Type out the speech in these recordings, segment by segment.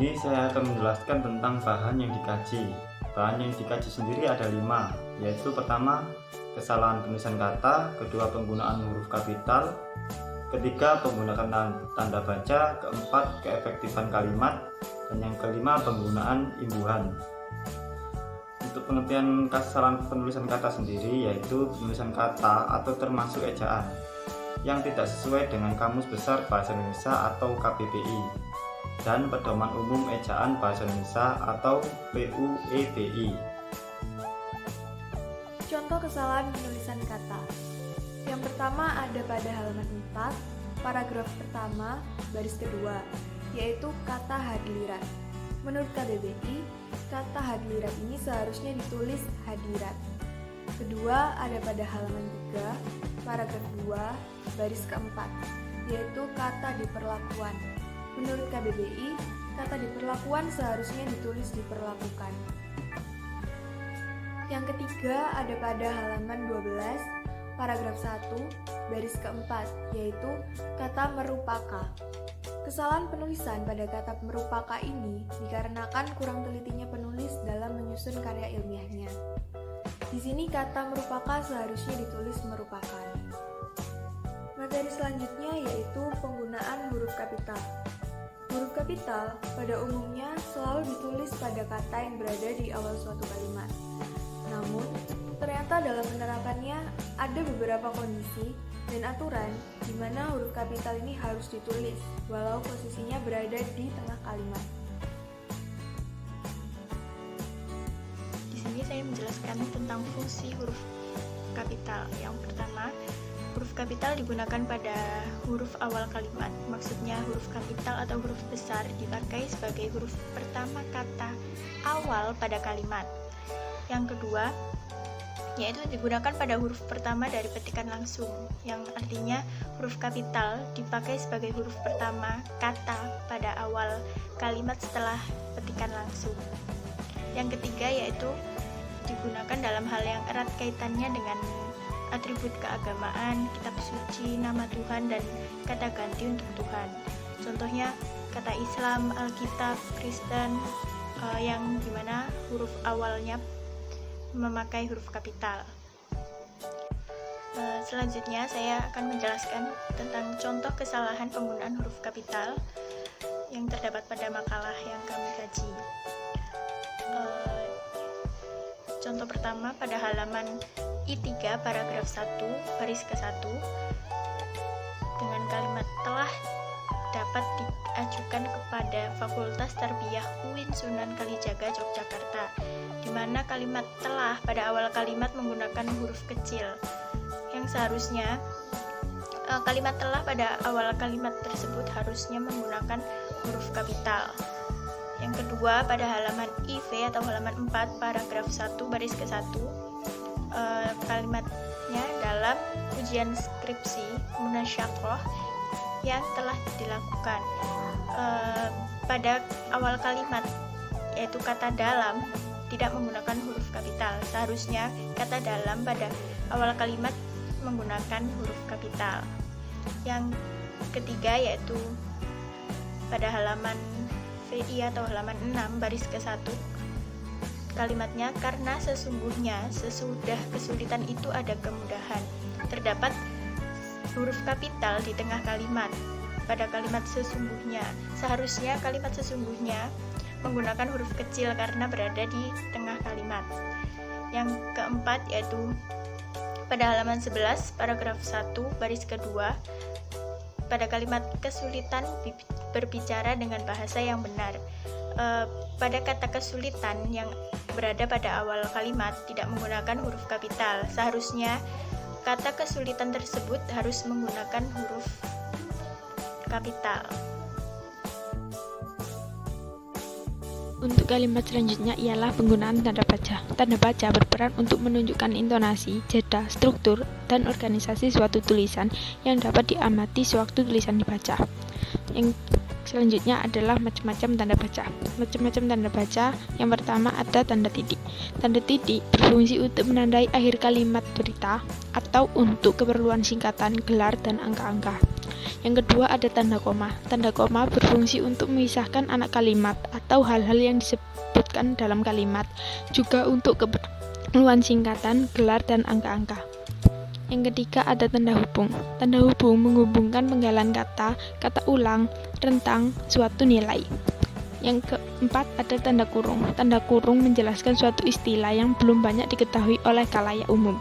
sini saya akan menjelaskan tentang bahan yang dikaji. Bahan yang dikaji sendiri ada 5, yaitu pertama, kesalahan penulisan kata, kedua, penggunaan huruf kapital, ketiga, penggunaan tanda baca, keempat, keefektifan kalimat, dan yang kelima, penggunaan imbuhan. Untuk pengertian kesalahan penulisan kata sendiri, yaitu penulisan kata atau termasuk ejaan yang tidak sesuai dengan Kamus Besar Bahasa Indonesia atau KBBI dan Pedoman Umum Ejaan Bahasa Indonesia atau PUEBI. Contoh kesalahan penulisan kata. Yang pertama ada pada halaman 4, paragraf pertama, baris kedua, yaitu kata hadirat. Menurut KBBI, kata hadirat ini seharusnya ditulis hadirat. Kedua ada pada halaman 3, paragraf 2, baris keempat, yaitu kata diperlakuan. Menurut KBBI, kata diperlakuan seharusnya ditulis diperlakukan. Yang ketiga ada pada halaman 12, paragraf 1, baris keempat, yaitu kata merupaka. Kesalahan penulisan pada kata merupaka ini dikarenakan kurang telitinya penulis dalam menyusun karya ilmiahnya. Di sini kata merupaka seharusnya ditulis merupakan. Materi selanjutnya yaitu penggunaan huruf kapital. Huruf kapital pada umumnya selalu ditulis pada kata yang berada di awal suatu kalimat. Namun, ternyata dalam penerapannya ada beberapa kondisi dan aturan di mana huruf kapital ini harus ditulis walau posisinya berada di tengah kalimat. Di sini saya menjelaskan tentang fungsi huruf kapital. Yang pertama, huruf kapital digunakan pada huruf awal kalimat. Maksudnya huruf kapital atau huruf besar dipakai sebagai huruf pertama kata awal pada kalimat. Yang kedua, yaitu digunakan pada huruf pertama dari petikan langsung, yang artinya huruf kapital dipakai sebagai huruf pertama kata pada awal kalimat setelah petikan langsung. Yang ketiga yaitu digunakan dalam hal yang erat kaitannya dengan atribut keagamaan, kitab suci, nama Tuhan, dan kata ganti untuk Tuhan. Contohnya kata Islam, Alkitab, Kristen, yang dimana huruf awalnya memakai huruf kapital. Selanjutnya saya akan menjelaskan tentang contoh kesalahan penggunaan huruf kapital yang terdapat pada makalah yang kami kaji. Contoh pertama pada halaman I3 paragraf 1 baris ke-1 dengan kalimat telah dapat diajukan kepada Fakultas Tarbiyah UIN Sunan Kalijaga Yogyakarta, di mana kalimat telah pada awal kalimat menggunakan huruf kecil, yang seharusnya kalimat telah pada awal kalimat tersebut harusnya menggunakan huruf kapital. Yang kedua pada halaman IV atau halaman 4 paragraf 1 baris ke-1, kalimatnya dalam ujian skripsi munasyaroh yang telah dilakukan. Pada awal kalimat yaitu kata dalam tidak menggunakan huruf kapital. Seharusnya kata dalam pada awal kalimat menggunakan huruf kapital. Yang ketiga yaitu pada halaman VI atau halaman 6 baris ke-1, kalimatnya karena sesungguhnya sesudah kesulitan itu ada kemudahan. Terdapat huruf kapital di tengah kalimat pada kalimat sesungguhnya. Seharusnya kalimat sesungguhnya menggunakan huruf kecil karena berada di tengah kalimat. Yang keempat yaitu pada halaman 11 paragraf 1 baris kedua, pada kalimat kesulitan berbicara dengan bahasa yang benar. Pada kata kesulitan yang berada pada awal kalimat tidak menggunakan huruf kapital. Seharusnya kata kesulitan tersebut harus menggunakan huruf kapital. Untuk kalimat selanjutnya ialah penggunaan tanda baca. Tanda baca berperan untuk menunjukkan intonasi, jeda, struktur, dan organisasi suatu tulisan yang dapat diamati sewaktu tulisan dibaca. Yang selanjutnya adalah macam-macam tanda baca. Macam-macam tanda baca, yang pertama ada tanda titik. Tanda titik berfungsi untuk menandai akhir kalimat berita atau untuk keperluan singkatan, gelar, dan angka-angka. Yang kedua ada tanda koma. Tanda koma berfungsi untuk memisahkan anak kalimat atau hal-hal yang disebutkan dalam kalimat, juga untuk keperluan singkatan, gelar, dan angka-angka. Yang ketiga ada tanda hubung. Tanda hubung menghubungkan penggalan kata, kata ulang, rentang, suatu nilai. Yang keempat ada tanda kurung. Tanda kurung menjelaskan suatu istilah yang belum banyak diketahui oleh khalayak umum.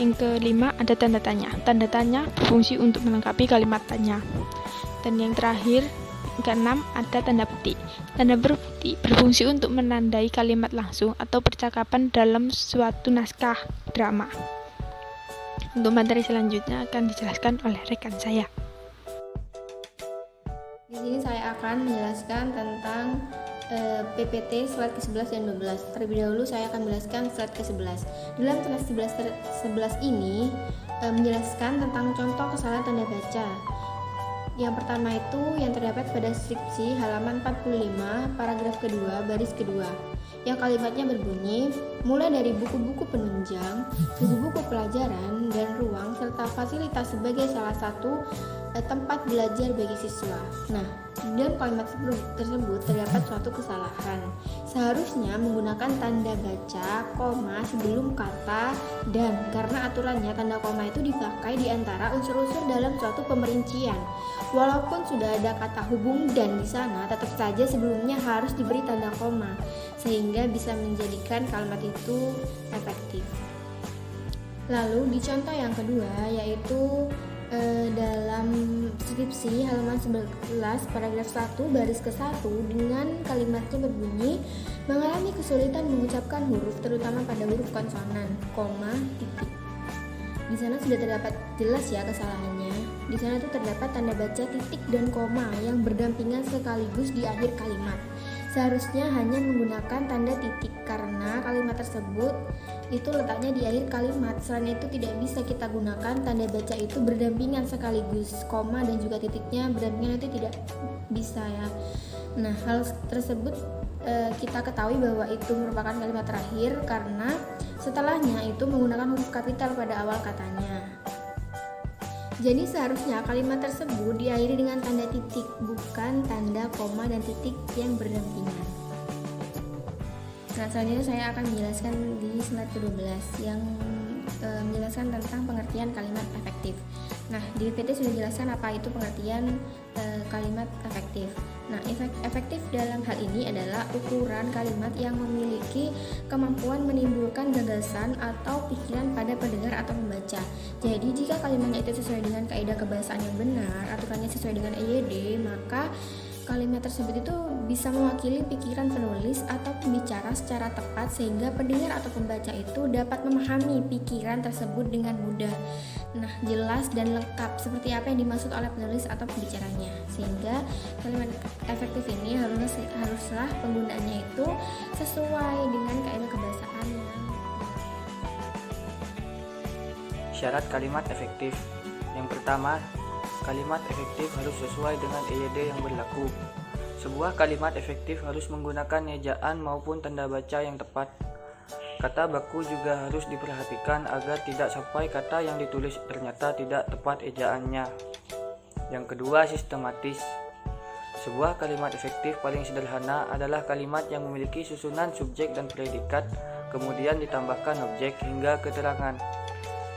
Yang kelima ada tanda tanya. Tanda tanya berfungsi untuk melengkapi kalimat tanya. Dan yang terakhir, yang keenam ada tanda petik. Tanda petik berfungsi untuk menandai kalimat langsung atau percakapan dalam suatu naskah drama. Untuk materi selanjutnya akan dijelaskan oleh rekan saya. Di sini saya akan menjelaskan tentang PPT slide ke-11 dan 12. Terlebih dahulu saya akan menjelaskan slide ke-11. Dalam slide 11 ini menjelaskan tentang contoh kesalahan tanda baca. Yang pertama itu yang terdapat pada skripsi halaman 45, paragraf kedua, baris kedua. Yang kalimatnya berbunyi, mulai dari buku-buku penunjang, buku-buku pelajaran, dan ruang, serta fasilitas sebagai salah satu tempat belajar bagi siswa. Nah, dalam kalimat tersebut terdapat suatu kesalahan. Seharusnya menggunakan tanda baca, koma sebelum kata dan, karena aturannya tanda koma itu dipakai di antara unsur-unsur dalam suatu pemerincian. Walaupun sudah ada kata hubung dan di sana, tetap saja sebelumnya harus diberi tanda koma sehingga bisa menjadikan kalimat itu efektif. Lalu di contoh yang kedua yaitu dalam skripsi halaman 11 paragraf 1 baris ke-1 dengan kalimatnya berbunyi mengalami kesulitan mengucapkan huruf terutama pada huruf konsonan, koma, titik. Di sana sudah terdapat jelas ya kesalahannya. Di sana tuh terdapat tanda baca titik dan koma yang berdampingan sekaligus di akhir kalimat. Seharusnya hanya menggunakan tanda titik karena kalimat tersebut itu letaknya di akhir kalimat. Selain itu tidak bisa kita gunakan tanda baca itu berdampingan sekaligus, koma dan juga titiknya berdampingan itu tidak bisa ya. Nah, hal tersebut kita ketahui bahwa itu merupakan kalimat terakhir karena setelahnya itu menggunakan huruf kapital pada awal katanya. Jadi seharusnya kalimat tersebut diakhiri dengan tanda titik, bukan tanda koma dan titik yang berdampingan. Nah, selanjutnya saya akan menjelaskan di slide ke-12 yang menjelaskan tentang pengertian kalimat efektif. Nah, di PPT sudah dijelaskan apa itu pengertian kalimat efektif. Nah, efektif dalam hal ini adalah ukuran kalimat yang memiliki kemampuan menimbulkan gagasan atau pikiran pada pendengar atau pembaca. Jadi, jika kalimatnya itu sesuai dengan kaidah kebahasaan yang benar, aturannya sesuai dengan EYD, maka kalimat tersebut itu bisa mewakili pikiran penulis atau pembicara secara tepat sehingga pendengar atau pembaca itu dapat memahami pikiran tersebut dengan mudah. Nah, jelas dan lengkap seperti apa yang dimaksud oleh penulis atau pembicaranya. Sehingga kalimat efektif ini haruslah penggunaannya itu sesuai dengan kaidah kebahasaan yang Syarat kalimat efektif. Yang pertama, kalimat efektif harus sesuai dengan EYD yang berlaku. Sebuah kalimat efektif harus menggunakan ejaan maupun tanda baca yang tepat. Kata baku juga harus diperhatikan agar tidak sampai kata yang ditulis ternyata tidak tepat ejaannya. Yang kedua, sistematis. Sebuah kalimat efektif paling sederhana adalah kalimat yang memiliki susunan subjek dan predikat, kemudian ditambahkan objek hingga keterangan.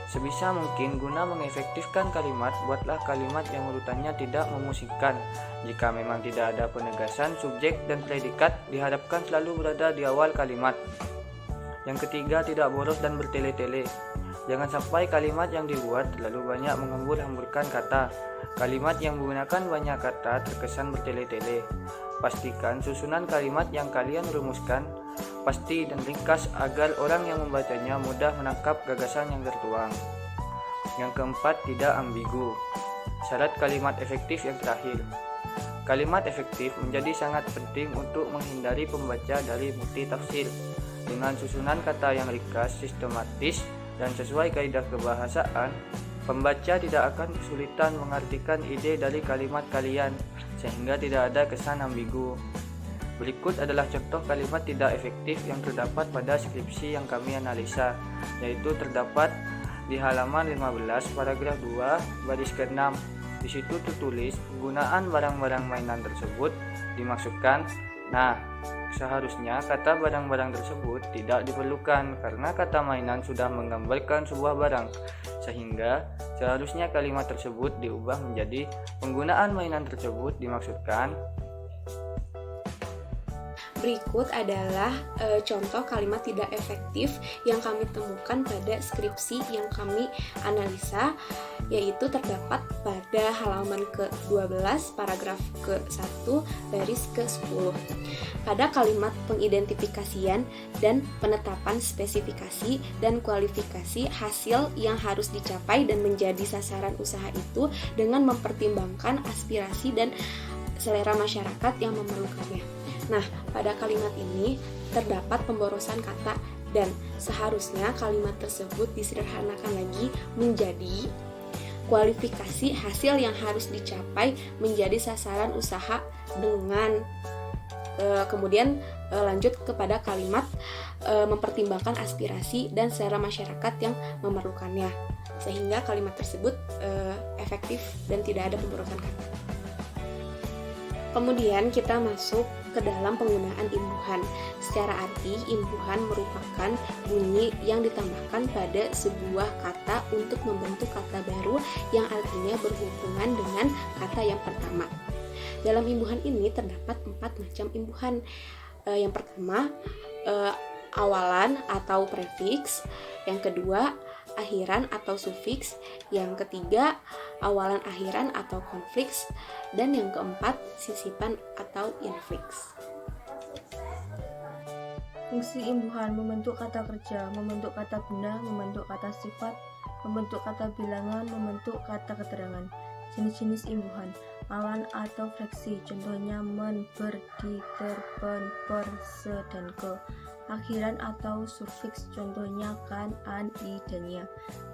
Sebisa mungkin guna mengefektifkan kalimat, buatlah kalimat yang urutannya tidak memusingkan. Jika memang tidak ada penegasan, subjek dan predikat diharapkan selalu berada di awal kalimat. Yang ketiga, tidak boros dan bertele-tele. Jangan sampai kalimat yang dibuat terlalu banyak menghambur-hamburkan kata. Kalimat yang menggunakan banyak kata terkesan bertele-tele. Pastikan susunan kalimat yang kalian rumuskan pasti dan ringkas agar orang yang membacanya mudah menangkap gagasan yang tertuang. Yang keempat, tidak ambigu. Syarat kalimat efektif yang terakhir. Kalimat efektif menjadi sangat penting untuk menghindari pembaca dari multitafsir. Dengan susunan kata yang ringkas, sistematis, dan sesuai kaidah kebahasaan, pembaca tidak akan kesulitan mengartikan ide dari kalimat kalian, sehingga tidak ada kesan ambigu. Berikut adalah contoh kalimat tidak efektif yang terdapat pada skripsi yang kami analisa, yaitu terdapat di halaman 15 paragraf 2 baris ke-6. Di situ tertulis penggunaan barang-barang mainan tersebut dimaksudkan. Nah, seharusnya kata barang-barang tersebut tidak diperlukan karena kata mainan sudah menggambarkan sebuah barang, sehingga seharusnya kalimat tersebut diubah menjadi penggunaan mainan tersebut dimaksudkan. Berikut adalah contoh kalimat tidak efektif yang kami temukan pada skripsi yang kami analisa, yaitu terdapat pada halaman ke-12 paragraf ke-1 baris ke-10. Pada kalimat pengidentifikasian dan penetapan spesifikasi dan kualifikasi hasil yang harus dicapai dan menjadi sasaran usaha itu dengan mempertimbangkan aspirasi dan selera masyarakat yang memerlukannya. Nah, pada kalimat ini terdapat pemborosan kata dan seharusnya kalimat tersebut disederhanakan lagi menjadi kualifikasi hasil yang harus dicapai menjadi sasaran usaha dengan kemudian lanjut kepada kalimat mempertimbangkan aspirasi dan selera masyarakat yang memerlukannya, sehingga kalimat tersebut efektif dan tidak ada pemborosan kata. Kemudian kita masuk ke dalam penggunaan imbuhan. Secara arti, imbuhan merupakan bunyi yang ditambahkan pada sebuah kata untuk membentuk kata baru yang artinya berhubungan dengan kata yang pertama. Dalam imbuhan ini terdapat 4 macam imbuhan. Yang pertama, awalan atau prefiks. Yang kedua, akhiran atau sufiks. Yang ketiga, awalan akhiran atau konfliks. Dan yang keempat, sisipan atau infiks. Fungsi imbuhan: membentuk kata kerja, membentuk kata benda, membentuk kata sifat, membentuk kata bilangan, membentuk kata keterangan. Jenis-jenis imbuhan: awalan atau fleksi, contohnya men, ber, di, ter, pen, per, se, dan ke. Akhiran atau sufiks, contohnya kan, an, i, dan ya.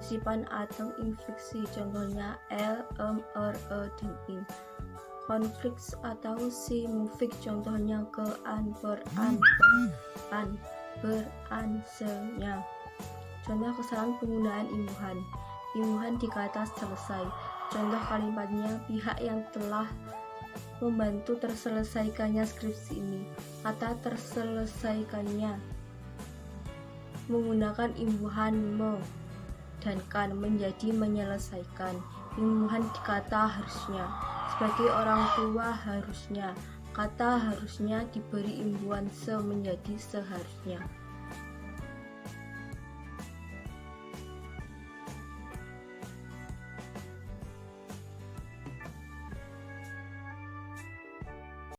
Sisipan atau infiksi, contohnya l, er, dan in. Konfliks atau simufiks, contohnya ke, an, per, an, ber, an, se, nya. Contoh kesalahan penggunaan imbuhan. Imbuhan di kata selesai. Contoh kalimatnya, pihak yang telah membantu terselesaikannya skripsi ini. Kata terselesaikannya menggunakan imbuhan me dan kan menjadi menyelesaikan. Imbuhan di kata harusnya. Sebagai orang tua harusnya. Kata harusnya diberi imbuhan se menjadi seharusnya.